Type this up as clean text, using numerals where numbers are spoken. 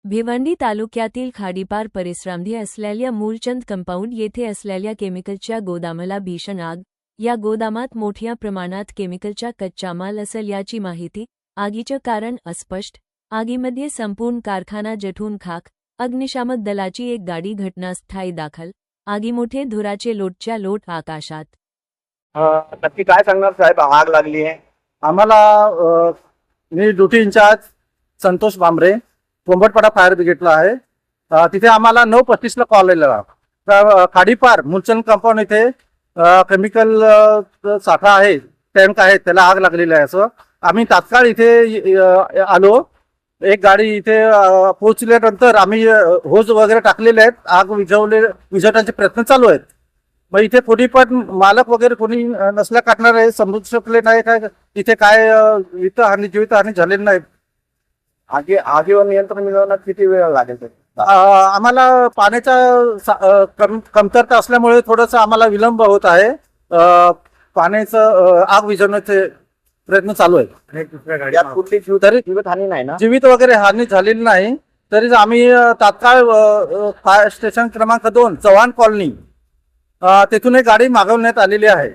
भिवंडी तालुक्यातील खाडीपार परिसरामध्ये असलेल्या मूलचंद कंपाऊंड येथे असलेल्या केमिकलच्या गोदामाला भीषण आग। या गोदामात मोठ्या प्रमाणात केमिकलचा कच्चा माल असेल याची माहिती। आगीचे कारण अस्पष्ट। आगीमध्ये संपूर्ण कारखाना जळून खाक। अग्निशामक दलाची एक गाडी घटनास्थळी दाखल। आगीमुळे धुराचे लोटच्या लोट आकाशात। नक्की काय सांगणार साहेब, आग लागली आहे आम्हाला। मी duty in charge Santosh Bambare कोंबटपाडा fire ब्रिगेडला आहे। तिथे आम्हाला 9:35 ला कॉल आलेला। खाडीपार मूलचंद कंपाऊंड इथे केमिकल साठा आहे, टँक आहे, त्याला आग लागलेली आहे। असं आम्ही तात्काळ इथे आलो। एक गाडी इथे पोहोचल्यानंतर आम्ही होज वगैरे टाकलेले आहेत। आग विझवण्याचे प्रयत्न चालू आहेत। मग इथे कोणी पण मालक वगैरे कोणी नसल्या कारणाने समजू शकले नाही काय इथे काय जीवितहानी झालेली नाही। आगीवर नियंत्रण मिळवण्यात किती वेळ लागेल? आम्हाला पाण्याचा कमतरता असल्यामुळे थोडंसं आम्हाला विलंब होत आहे। पाण्याचं आग विझवण्याचे प्रयत्न चालू आहे। यात कुठली जीवितहानी नाही ना? जीवित वगैरे हानी झालेली नाही। तरी आम्ही तात्काळ फायर स्टेशन क्रमांक 2 चव्हाण कॉलनी तेथून एक गाडी मागवण्यात आलेली आहे।